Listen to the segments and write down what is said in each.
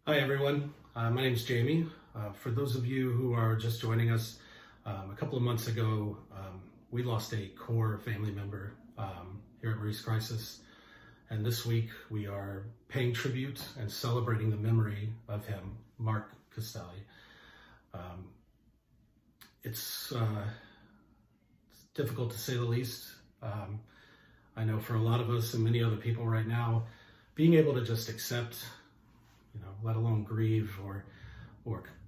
Hi everyone, my name is Jamie. For those of you who are just joining us, a couple of months ago we lost a core family member here at Maurice Crisis, and this week we are paying tribute and celebrating the memory of him, Mark Costelli. It's difficult to say the least. I know for a lot of us and many other people right now, being able to just accept, let alone grieve or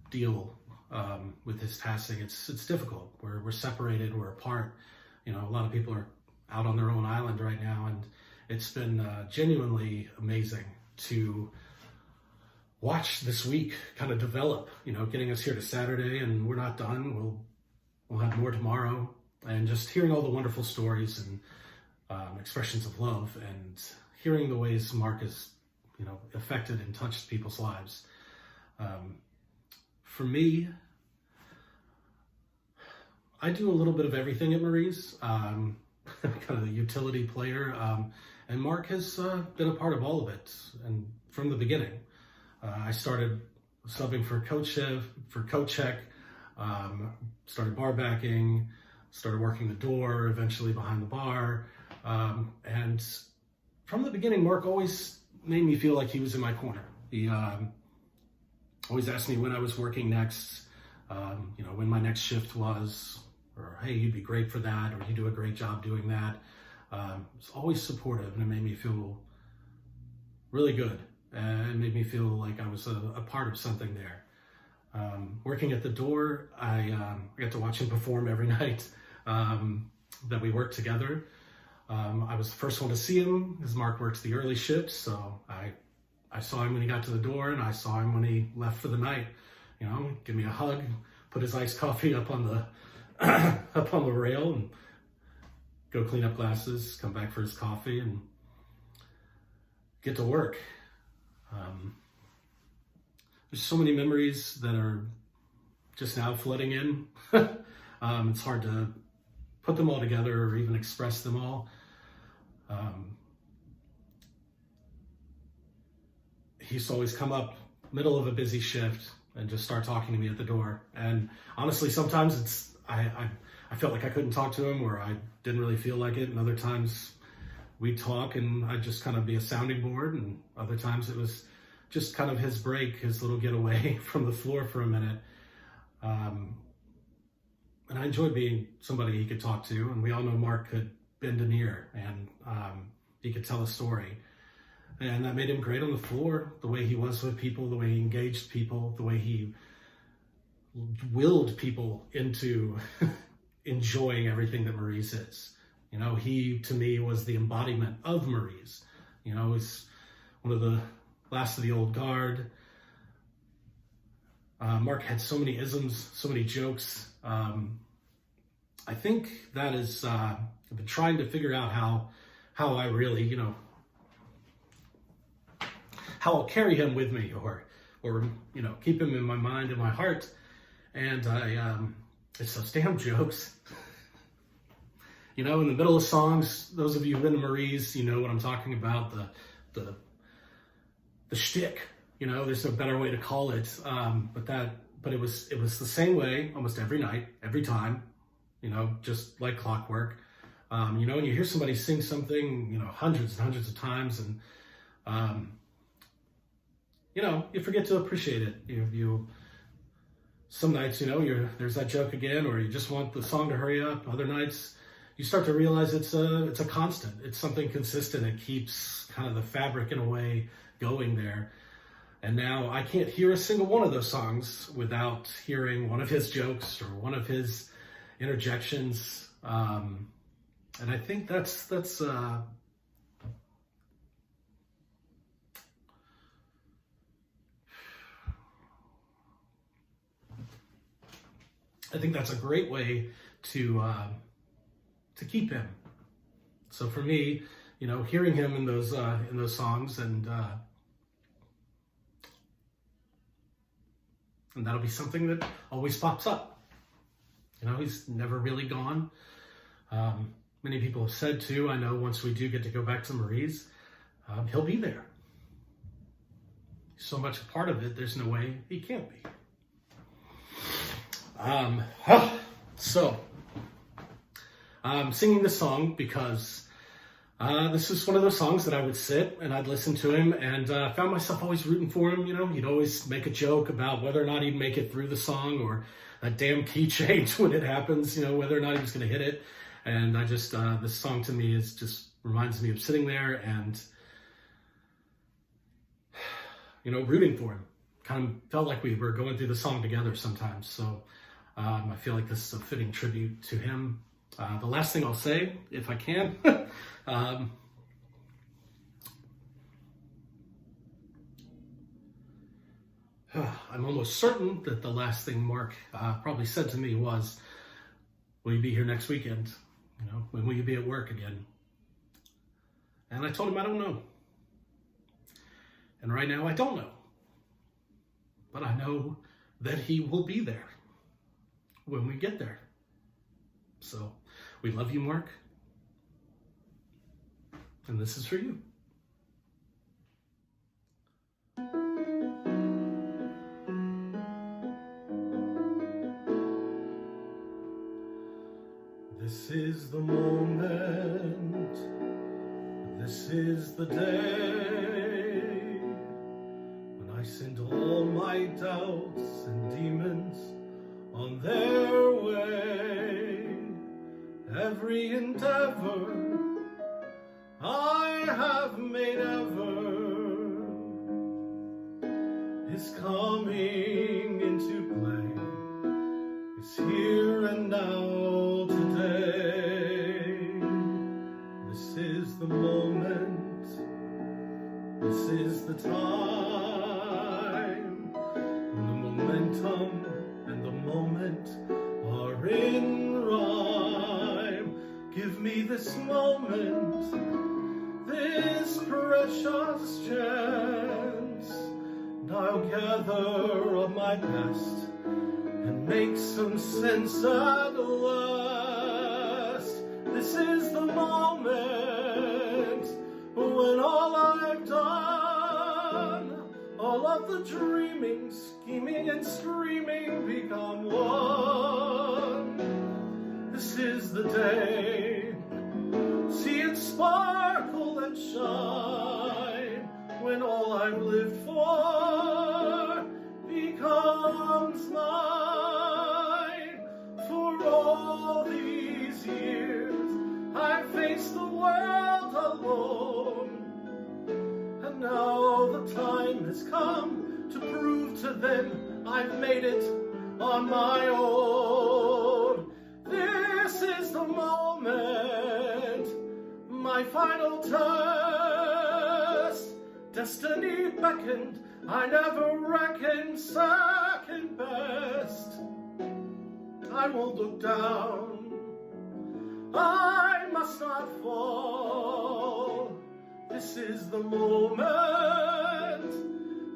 deal with his passing, it's difficult. We're separated, we're apart. A lot of people are out on their own island right now, and it's been genuinely amazing to watch this week kind of develop. Getting us here to Saturday, and we're not done. We'll have more tomorrow, and just hearing all the wonderful stories and expressions of love, and hearing the ways Mark has affected and touched people's lives. For me, I do a little bit of everything at Marie's, kind of the utility player, and Mark has been a part of all of it, and from the beginning. I started subbing for Coach Check, started bar backing, started working the door, eventually behind the bar, and from the beginning, Mark always made me feel like he was in my corner. He always asked me when I was working next, when my next shift was, or hey, you'd be great for that, or you do a great job doing that. It's always supportive, and it made me feel really good. It made me feel like I was a part of something there. Working at the door, I got to watch him perform every night that we worked together. I was the first one to see him, as Mark works the early shift, so I saw him when he got to the door, and I saw him when he left for the night. Give me a hug, put his iced coffee up on the up on the rail, and go clean up glasses, come back for his coffee, and get to work. There's so many memories that are just now flooding in. It's hard to put them all together or even express them all. He used to always come up middle of a busy shift and just start talking to me at the door. And honestly, sometimes I felt like I couldn't talk to him, or I didn't really feel like it. And other times we'd talk and I'd just kind of be a sounding board. And other times it was just kind of his break, his little getaway from the floor for a minute. And I enjoyed being somebody he could talk to. And we all know Mark could bend an ear, and he could tell a story. And that made him great on the floor, the way he was with people, the way he engaged people, the way he willed people into enjoying everything that Maurice is. He, to me, was the embodiment of Maurice. He's one of the last of the old guard. Mark had so many isms, so many jokes. I think that is, I've been trying to figure out how I really, how I'll carry him with me, or keep him in my mind and my heart. And it's those damn jokes. In the middle of songs, those of you who've been to Marie's, you know what I'm talking about, the shtick. There's no better way to call it. But it was the same way almost every night, every time, just like clockwork. And you hear somebody sing something, hundreds and hundreds of times, and you forget to appreciate it. Some nights, there's that joke again, or you just want the song to hurry up. Other nights, you start to realize it's a constant. It's something consistent. It keeps kind of the fabric in a way going there. And now I can't hear a single one of those songs without hearing one of his jokes or one of his interjections. And I think that's a great way to keep him. So for me, hearing him in those songs, and that'll be something that always pops up. He's never really gone. Many people have said too, I know once we do get to go back to Marie's, he'll be there. so much a part of it, there's no way he can't be. So, I'm singing this song because this is one of those songs that I would sit and I'd listen to him, and found myself always rooting for him. You know, he'd always make a joke about whether or not he'd make it through the song, or that damn key change when it happens, you know, whether or not he was going to hit it. And I just, this song to me is just reminds me of sitting there and, you know, rooting for him. Kind of felt like we were going through the song together sometimes. So I feel like this is a fitting tribute to him. The last thing I'll say, if I can, I'm almost certain that the last thing Mark probably said to me was, will you be here next weekend? You know, when will you be at work again? And I told him I don't know. And right now I don't know. But I know that he will be there when we get there. So we love you, Mark. And this is for you. This is the moment, this is the day, when I send all my doubts and demons on their way. Every endeavor I have made ever is coming into play, is here and now today. This is the moment, this is the time, when the momentum and the moment are in rhyme. Give me this moment, this precious chance, and I'll gather up my best and make some sense at last. This is the moment when all I've done, all of the dreaming, scheming and streaming become one. This is the day, see it sparkle and shine, when all I've lived for becomes mine. For all these years I've faced the world alone, and now the time has come to prove to them I've made it on my own. This is the moment, my final test. Destiny beckoned, I never reckoned second best. I won't look down, I must not fall. This is the moment,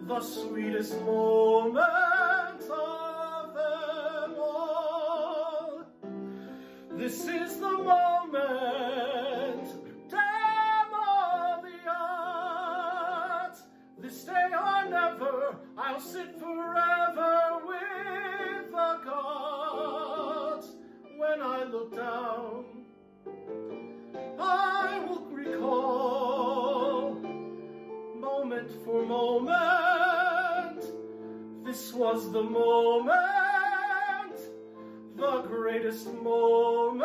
the sweetest moment of them all. This is the moment, damn all the odds. This day or never, I'll sit forever with the gods. When I look down, I will recall, moment for moment, this was the moment, the greatest moment